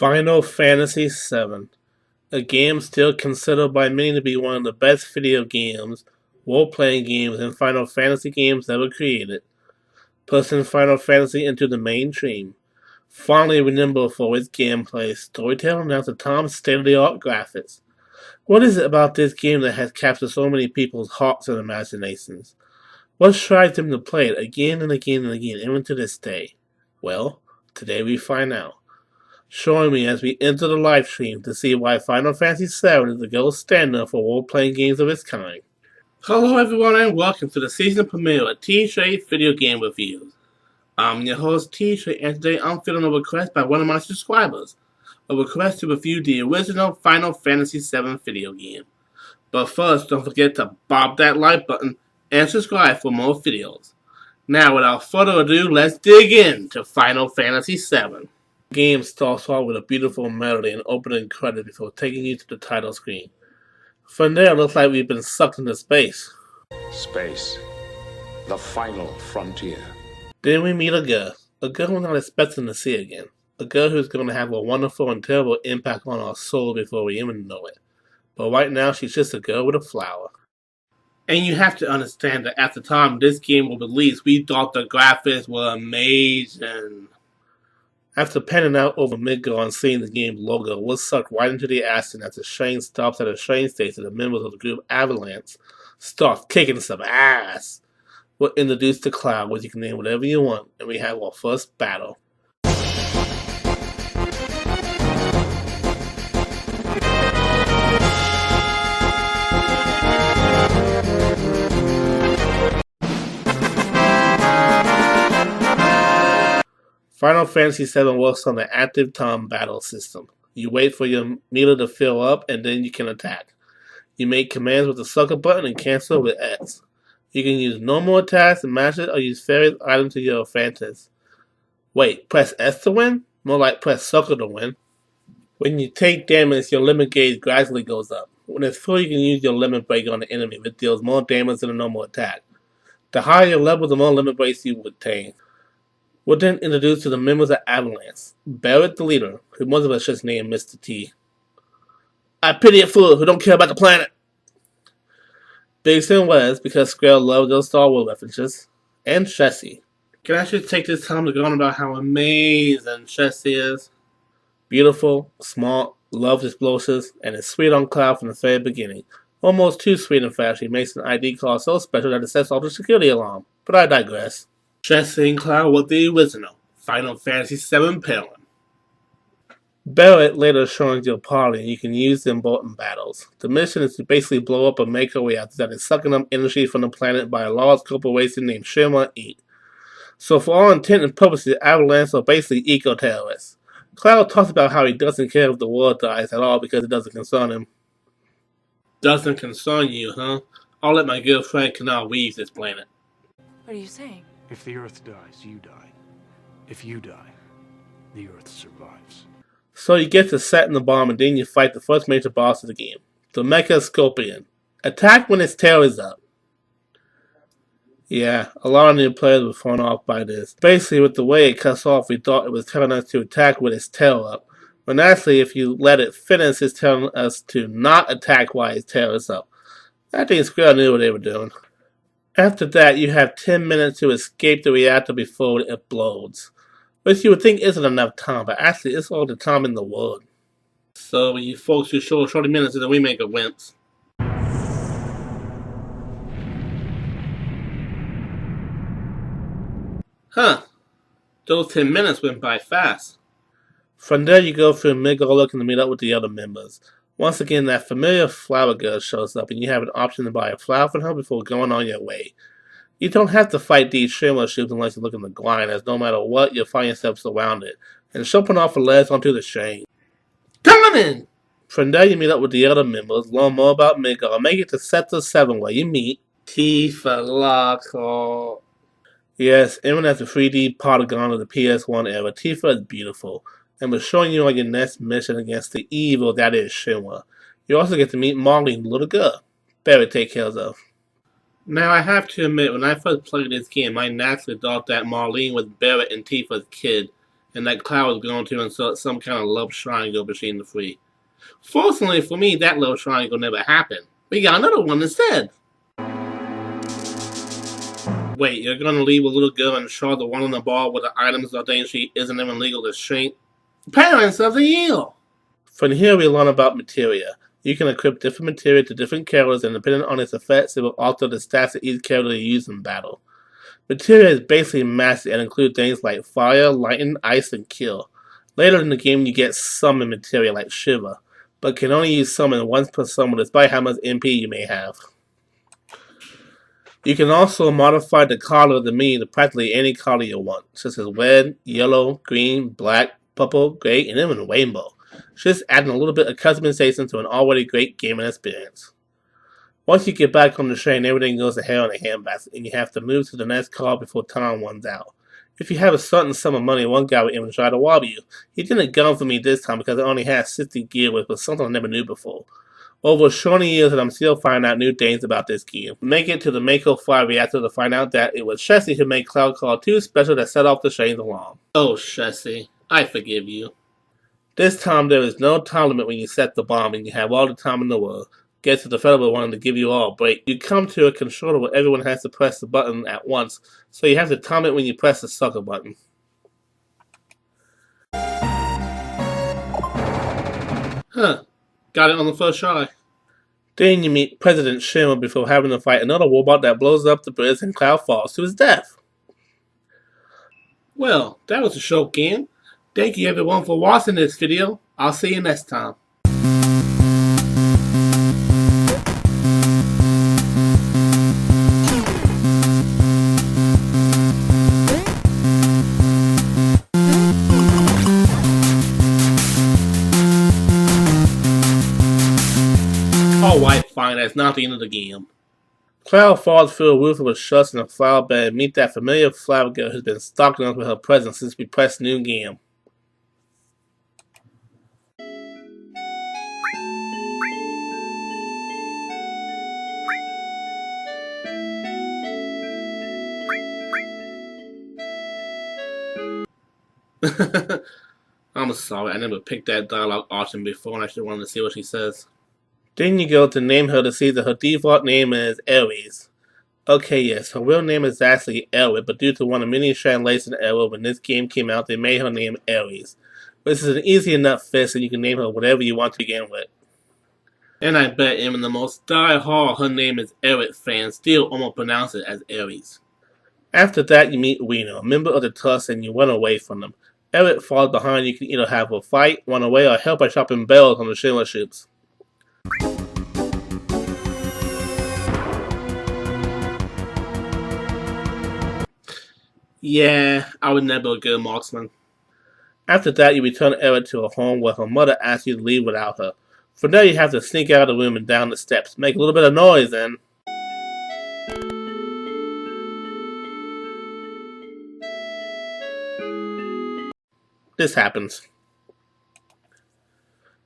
Final Fantasy VII, a game still considered by many to be one of the best video games, role-playing games, and Final Fantasy games ever created, pushing Final Fantasy into the mainstream. Fondly remembered for its gameplay, storytelling, and at the time state-of-the-art graphics. What is it about this game that has captured so many people's hearts and imaginations? What drives them to play it again and again and again, even to this day? Well, today we find out. Join me as we enter the live stream to see why Final Fantasy VII is the gold standard for role-playing games of its kind. Hello everyone and welcome to the season premiere of T-Shade Video Game Reviews. I'm your host T-Shade and today I'm filling a request by one of my subscribers. A request to review the original Final Fantasy VII video game. But first, don't forget to bop that like button and subscribe for more videos. Now without further ado, let's dig into Final Fantasy VII. The game starts off with a beautiful melody and opening credits before taking you to the title screen. From there, it looks like we've been sucked into space. Space. The final frontier. Then we meet a girl we're not expecting to see again. A girl who's going to have a wonderful and terrible impact on our soul before we even know it. But right now, she's just a girl with a flower. And you have to understand that at the time this game was released, we thought the graphics were amazing. After panning out over Midgar and seeing the game's logo, we're sucked right into the action as the train stops at a train station. The members of the group Avalanche start kicking some ass. We're introduced to Cloud, which you can name whatever you want, and we have our first battle. Final Fantasy VII works on the active time battle system. You wait for your meter to fill up and then you can attack. You make commands with the sucker button and cancel with X. You can use normal attacks and matches or use various items to your advantage. Wait, press S to win? More like press sucker to win. When you take damage, your limit gauge gradually goes up. When it's full, you can use your limit break on the enemy, which deals more damage than a normal attack. The higher your level, the more limit breaks you obtain. We're then introduced to the members of Avalanche. Barrett, the leader, who most of us just named Mr. T. I pity a fool who don't care about the planet. Big Sin was because Square loved those Star Wars references. And Jessie. Can I actually take this time to go on about how amazing Jessie is? Beautiful, smart, loves explosives, and is sweet on Cloud from the very beginning. Almost too sweet in fact. She makes an ID card so special that it sets off the security alarm. But I digress. Jessie and Cloud were the original Final Fantasy VII pairing. Barrett later joins your party and you can use them both in battles. The mission is to basically blow up a mega reactor that is sucking up energy from the planet by a large corporation named Shinra Inc. So for all intent and purposes, Avalanche are basically eco-terrorists. Cloud talks about how he doesn't care if the world dies at all because it doesn't concern him. Doesn't concern you, huh? I'll let my good friend Canal leave this planet. What are you saying? If the Earth dies, you die. If you die, the Earth survives. So you get to set in the bomb and then you fight the first major boss of the game, the Mecha Scorpion. Attack when its tail is up. Yeah, a lot of new players were thrown off by this. Basically, with the way it cuts off, we thought it was telling us to attack with its tail up. When actually, if you let it finish, it's telling us to not attack while its tail is up. I think Square knew what they were doing. After that, you have 10 minutes to escape the reactor before it explodes. Which you would think isn't enough time, but actually it's all the time in the world. So you folks who show 30 minutes of the remake of Wimps. Huh. Those 10 minutes went by fast. From there you go through Midgar looking to meet up with the other members. Once again, that familiar flower girl shows up and you have an option to buy a flower from her before going on your way. You don't have to fight these Shinra ships unless you're looking to grind, as no matter what, you'll find yourself surrounded, and jumping off the ledge onto the train. Come in! From there you meet up with the other members, learn more about Midgar, and make it to Sector 7 where you meet Tifa Loco. Yes, even as a 3D polygon of the PS1 era, Tifa is beautiful, and we're showing you on your next mission against the evil that is Shinra. You also get to meet Marlene, the little girl. Barry take care of. Now I have to admit, when I first played this game, I naturally thought that Marlene was Barrett and Tifa's kid, and that Cloud was going to insert some kind of love triangle between the three. Fortunately for me, that love triangle never happened. We got another one instead. Wait, you're gonna leave a little girl in charge of one on the ball with the items that think she isn't even legal to shrink? Parents of the year! From here we learn about materia. You can equip different materia to different characters, and depending on its effects, it will alter the stats of each character you use in battle. Materia is basically massive and includes things like fire, lightning, ice, and kill. Later in the game you get summon materia like Shiva, but can only use summon once per summon despite how much MP you may have. You can also modify the color of the menu to practically any color you want, such as red, yellow, green, black, purple, gray, and even rainbow. Just adding a little bit of customization to an already great gaming experience. Once you get back on the train, everything goes to hell in a handbasket, and you have to move to the next car before time runs out. If you have a certain sum of money, one guy would even try to rob you. He didn't gun for me this time because I only had 60 gear, which was something I never knew before. Over 20 years and I'm still finding out new things about this game. Make it to the Mako 5 reactor to find out that it was Chessie who made Cloud Call 2 special that set off the train's alarm. Oh, Chessie, I forgive you. This time there is no time limit when you set the bomb and you have all the time in the world. Guess the developer wanted to give you all a break. You come to a controller where everyone has to press the button at once, so you have to time it when you press the sucker button. Huh. Got it on the first try. Then you meet President Shinra before having to fight another robot that blows up the bridge and Cloud falls to his death. Well, that was a short game. Thank you everyone for watching this video. I'll see you next time. Alright, fine, that's not the end of the game. Cloud falls through a roof of a trust in a flower bed and meet that familiar flower girl who's been stalking us with her presence since we pressed new game. I'm sorry, I never picked that dialogue option before and I actually wanted to see what she says. Then you go to name her to see that her default name is Aries. Okay, yes, her real name is actually Elwood, but due to one of many translation errors when this game came out, they made her name Aries. This is an easy enough fix, and you can name her whatever you want to begin with. And I bet even the most die-hard her name is Eric fans still almost pronounce it as Aries. After that, you meet Reno, a member of the Tusk, and you run away from them. Eric falls behind. You can either have a fight, run away, or help by chopping bells on the Shinra ships. Yeah, I was never a good marksman. After that, you return Eric to her home where her mother asks you to leave without her. From there, you have to sneak out of the room and down the steps, make a little bit of noise, and this happens.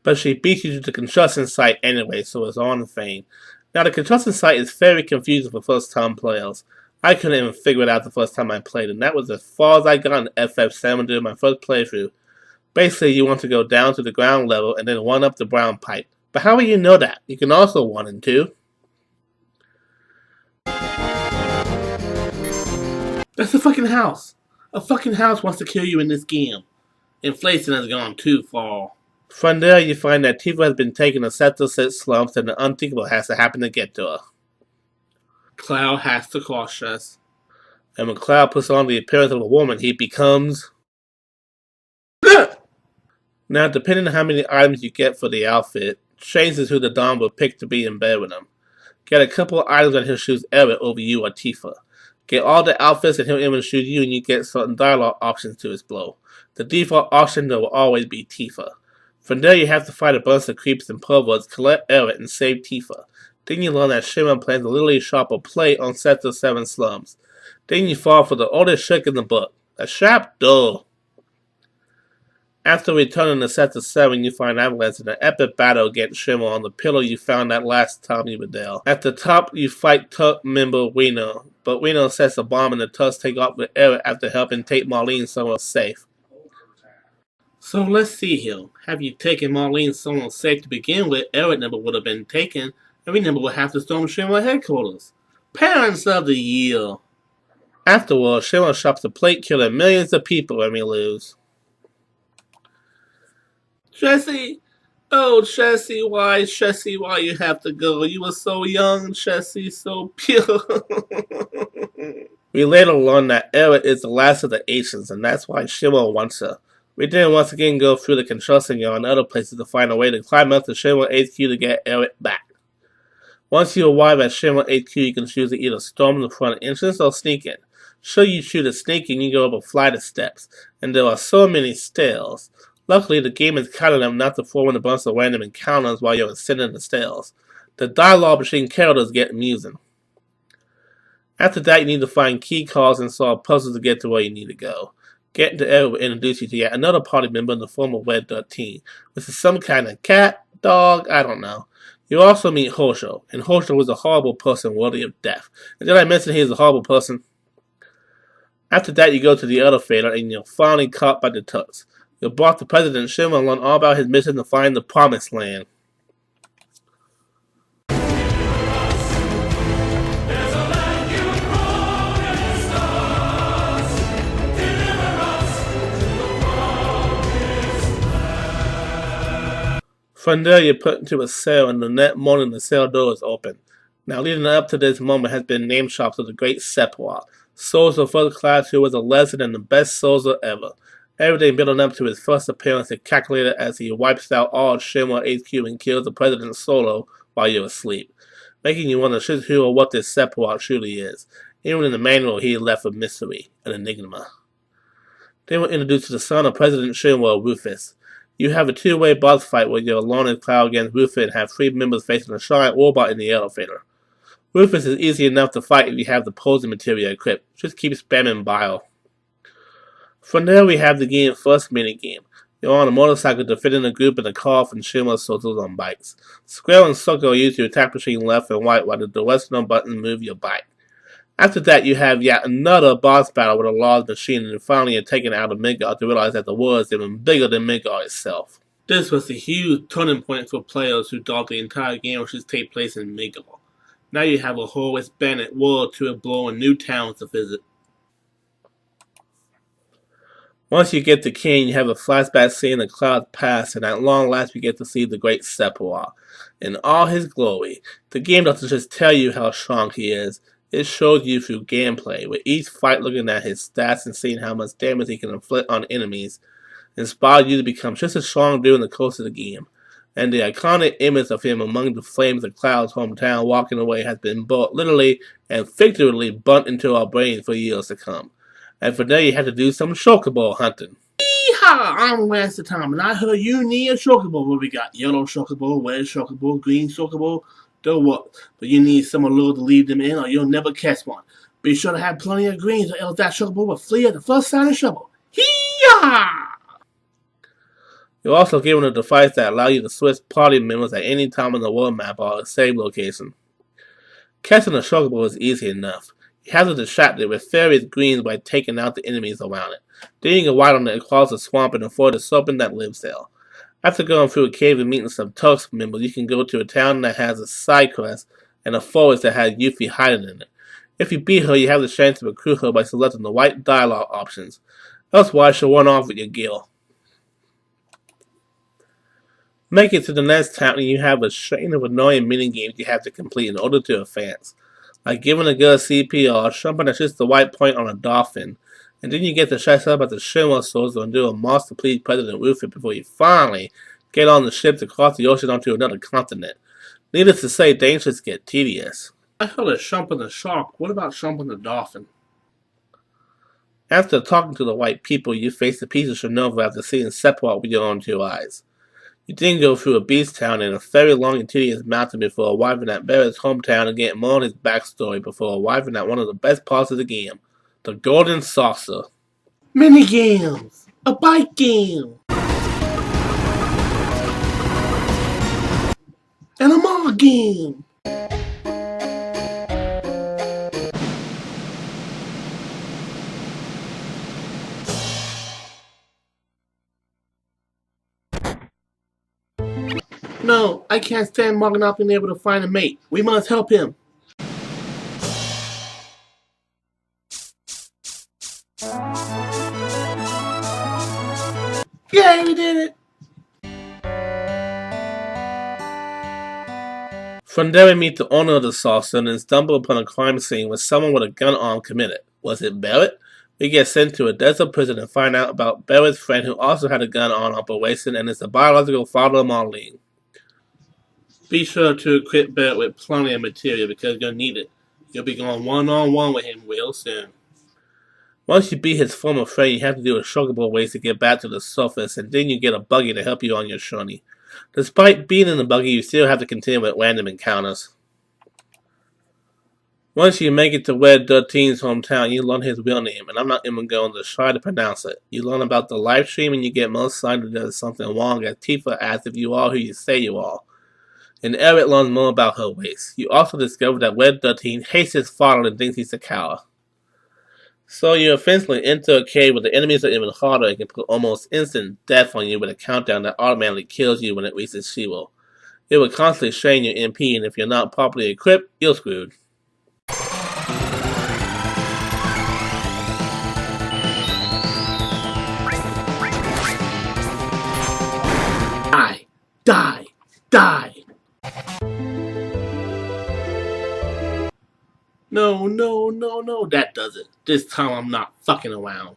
But she beats you to the construction site anyway, so it's on the vain. Now, the construction site is very confusing for first-time players. I couldn't even figure it out the first time I played, and that was as far as I got in FF7 during my first playthrough. Basically, you want to go down to the ground level and then run up the brown pipe. But how will you know that? You can also 1 and 2. That's a fucking house. A fucking house wants to kill you in this game. Inflation has gone too far. From there, you find that Tifa has been taken to Sector 6 slumps and the unthinkable has to happen to get to her. Cloud has to cross us. And when Cloud puts on the appearance of a woman, he becomes... Now, depending on how many items you get for the outfit, changes who the Dom will pick to be in bed with him. Get a couple of items and he'll choose Eric over you or Tifa. Get all the outfits and he'll even shoot you and you get certain dialogue options to explode. The default option though will always be Tifa. From there you have to fight a bunch of creeps and perverts, collect Eric, and save Tifa. Then you learn that Shinra plans to literally shop a plate on Sector 7 slums. Then you fall for the oldest trick in the book. A sharp door. After returning to Sector 7, you find Avalanche in an epic battle against Shinra on the pillar you found that last time you were there. At the top, you fight Tusk member Reno, but Reno sets a bomb and the Tusk take off with Eric after helping take Marlene somewhere safe. So let's see here. Have you taken Marlene someone safe to begin with, Eric never would have been taken, and we never would have to storm Shinra headquarters. Parents of the Year. Afterwards, Shinra shops the plate, killing millions of people when we lose. Jesse! Oh, Jesse, why you have to go? You were so young, Jesse, so pure. We later learn that Eric is the last of the Asians, and that's why Shinra wants her. We then once again go through the control center and other places to find a way to climb up to Shinra HQ to get Eric back. Once you arrive at Shinra HQ, you can choose to either storm the front entrance or sneak in. Should you choose to sneak in, you go up a flight of steps, and there are so many stairs. Luckily, the game is kind enough not to throw in a bunch of random encounters while you're ascending the stairs. The dialogue between characters get amusing. After that, you need to find key cards and solve puzzles to get to where you need to go. Getting to Eric will introduce you to yet another party member in the form of Red 13, which is some kind of cat, dog, I don't know. You also meet Hosho, and Hosho was a horrible person worthy of death. And did I mention he is a horrible person? After that, you go to the other fader, and you're finally caught by the Tux. You're brought to President Shinra and learn all about his mission to find the Promised Land. From there, you're put into a cell, and the next morning the cell door is open. Now, leading up to this moment has been name shops of the great Sephiroth, soldier first class who was a legend and the best soldier ever. Everything building up to his first appearance is calculated as he wipes out all Shinra HQ and kills the president solo while you're asleep, making you wonder just who or what this Sephiroth truly is. Even in the manual, he left a mystery, an enigma. Then we're introduced to the son of President Shinra, Rufus. You have a two-way boss fight where you're alone in Cloud against Rufus and have three members facing a giant robot in the elevator. Rufus is easy enough to fight if you have the poison material equipped. Just keep spamming bile. From there we have the game's first minigame. You're on a motorcycle defending a group in a car from Shinra soldiers on bikes. Square and circle are used to attack between left and right while the directional buttons move your bike. After that, you have yet another boss battle with a large machine, and finally you're taken out of Midgard to realize that the world is even bigger than Midgard itself. This was a huge turning point for players who thought the entire game should take place in Midgard. Now you have a whole expanded world to explore and new towns to visit. Once you get to King, you have a flashback scene of Cloud's past, and at long last we get to see the great Sephiroth in all his glory. The game doesn't just tell you how strong he is, it shows you through gameplay, with each fight looking at his stats and seeing how much damage he can inflict on enemies, inspired you to become just as strong during the course of the game. And the iconic image of him among the flames of Cloud's hometown walking away has been both literally and figuratively burnt into our brains for years to come. And for there you had to do some chocobo hunting. Yeehaw! I'm Master Tom, and I heard you need a chocobo. Well, we got yellow chocobo, red chocobo, green chocobo, the what? But you need someone little to lead them in, or you'll never catch one. Be sure to have plenty of greens, or else that chocobo will flee at the first sign of trouble. Hee-yah! You're also given a device that allows you to switch party members at any time on the world map or a save location. Catching a chocobo is easy enough. You have to distract it with various greens by taking out the enemies around it. Then you can ride on it across the swamp and avoid the serpent that lives there. After going through a cave and meeting some Turks members, you can go to a town that has a side quest and a forest that has Yuffie hiding in it. If you beat her, you have the chance to recruit her by selecting the right dialogue options. Otherwise, she'll run off with your gear. Make it to the next town and you have a string of annoying minigames you have to complete in order to advance. Like giving a good CPR, jumping at just the right point on a dolphin, and then you get to shut up at the Shinra soldier and do a monster please President Rufus before you finally get on the ship to cross the ocean onto another continent. Needless to say, dangers get tedious. I heard of jumping the shark. What about jumping the dolphin? After talking to the white people, you face the piece of Chernobyl after seeing Sephiroth with your own two eyes. You then go through a beast town and a very long and tedious mountain before arriving at Barrett's hometown and getting more on his backstory before arriving at one of the best parts of the game, the Golden Saucer. Minigames! A bike game! And a mall game! No, I can't stand Morgan not being able to find a mate. We must help him. Yay, we did it! From there we meet the owner of the saucer and stumble upon a crime scene where someone with a gun arm committed. Was it Barrett? We get sent to a desert prison and find out about Barrett's friend who also had a gun arm operation and is the biological father of Marlene. Be sure to equip Barrett with plenty of material because you'll need it. You'll be going one-on-one with him real soon. Once you beat his former friend, you have to do a shockable ways to get back to the surface, and then you get a buggy to help you on your journey. Despite being in the buggy, you still have to continue with random encounters. Once you make it to Red 13's hometown, you learn his real name, and I'm not even going to try to pronounce it. You learn about the live stream, and you get most signs that there's something wrong as Tifa asks if you are who you say you are. And Eric learns more about her ways. You also discover that Red 13 hates his father and thinks he's a coward. So you eventually enter a cave where the enemies are even harder and can put almost instant death on you with a countdown that automatically kills you when it reaches zero. It will constantly strain your MP, and if you're not properly equipped, you're screwed. Die! Die! Die! No, no, no, no, that does it. This time I'm not fucking around.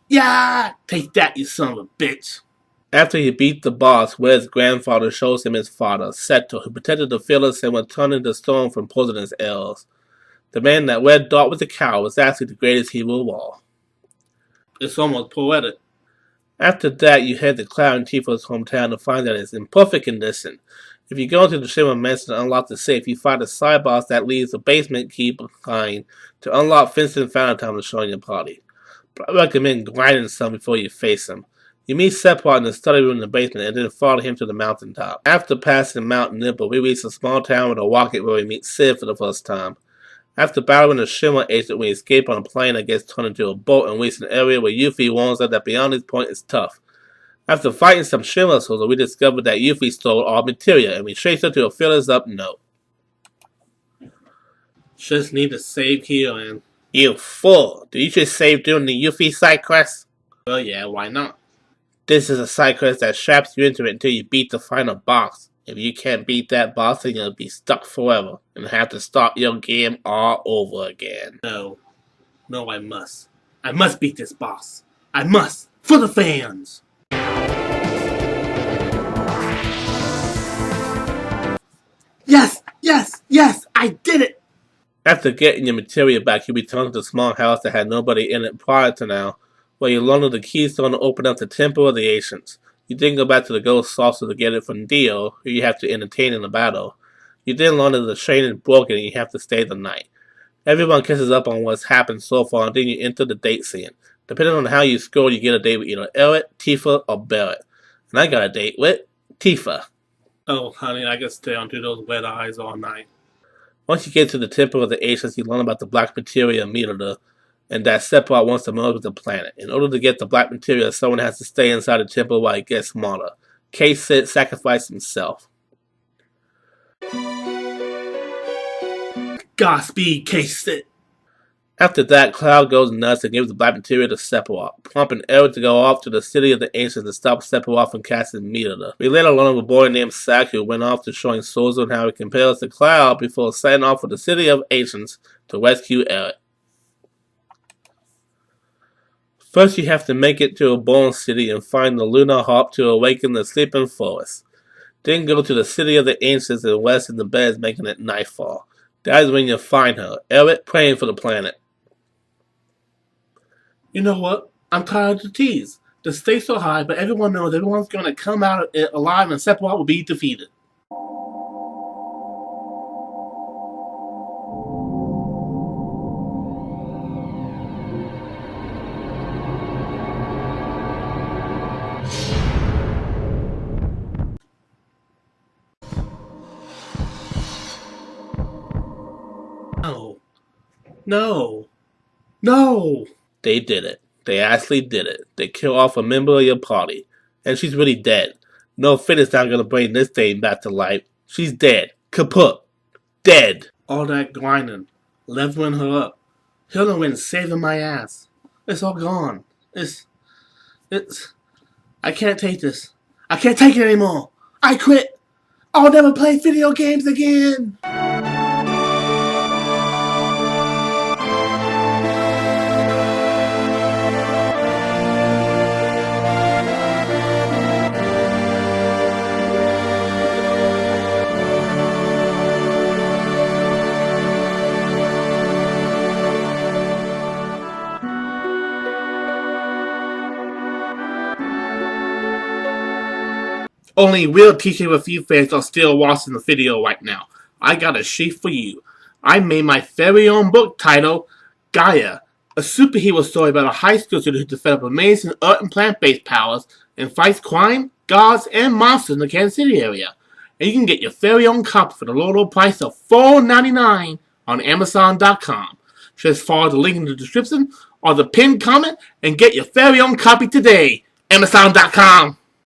Yeah! Take that, you son of a bitch! After he beat the boss, Wed's grandfather shows him his father, Seto, who protected the Phyllis and was turning the storm from poisonous elves. The man that Wed thought was a coward was actually the greatest hero of all. It's almost poetic. After that, you head to Cloud and Tifa's hometown to find that it's in perfect condition. If you go into the Shinra Mansion and unlock the safe, you find a side boss that leaves a basement key behind to unlock Vincent Valentine to join your party. But I recommend grinding some before you face him. You meet Sephiroth in the study room in the basement and then follow him to the mountaintop. After passing Mount Nipple, we reach a small town with a rocket where we meet Sid for the first time. After battling a Shinra agent, we escape on a plane that gets turned into a boat and reach an area where Yuffie warns us that beyond this point is tough. After fighting some Shinra soldiers, we discover that Yuffie stole all materia and we chase her to a fill us up note. Just need to save here and... You fool! Did you just save during the Yuffie side quest? Well, yeah, why not? This is a side quest that straps you into it until you beat the final boss. If you can't beat that boss, then you'll be stuck forever and have to start your game all over again. No, I must. I must beat this boss. I must! For the fans! Yes! Yes! Yes! I did it! After getting your materia back, you return to the small house that had nobody in it prior to now, where you learn of the keystone to open up the Temple of the Ancients. You then go back to the Ghost Saucer to get it from Dio, who you have to entertain in the battle. You then learn that the train is broken and you have to stay the night. Everyone catches up on what's happened so far and then you enter the date scene. Depending on how you score, you get a date with either Eric, Tifa, or Barrett. And I got a date with Tifa. Oh, honey, I can stay onto those wet eyes all night. Once you get to the Temple of the Ancients, you learn about the black materia meter, and that Sephiroth wants to merge with the planet. In order to get the black materia, someone has to stay inside the temple while it gets smaller. K-Sid sacrificed himself. Godspeed, K-Sid! After that, Cloud goes nuts and gives the black materia to Sephiroth, prompting Eric to go off to the city of the Ancients to stop Sephiroth from casting meter. We later learn of a boy named Sak who went off to showing Sozo and how he compares to Cloud before setting off for the city of Ancients to rescue Eric. First, you have to make it to a born city and find the lunar harp to awaken the sleeping forest. Then go to the city of the Ancients and rest in the beds, making it nightfall. That is when you find her, Eric, praying for the planet. You know what? I'm tired of the tease. The stakes are high, but everyone knows everyone's going to come out of it alive and Sephiroth will be defeated. No. No. No! They did it. They actually did it. They kill off a member of your party. And she's really dead. No finish not gonna bring this thing back to life. She's dead. Kaput. Dead. All that grinding. Leveling her up. Healing and saving my ass. It's all gone. It's... I can't take this. I can't take it anymore. I quit. I'll never play video games again. Only real TJ Review fans are still watching the video right now. I got a sheet for you. I made my very own book titled Gaia, a superhero story about a high school student who develops amazing earth and plant-based powers and fights crime, gods, and monsters in the Kansas City area. And you can get your very own copy for the low price of $4.99 on Amazon.com. Just follow the link in the description or the pinned comment and get your very own copy today. Amazon.com.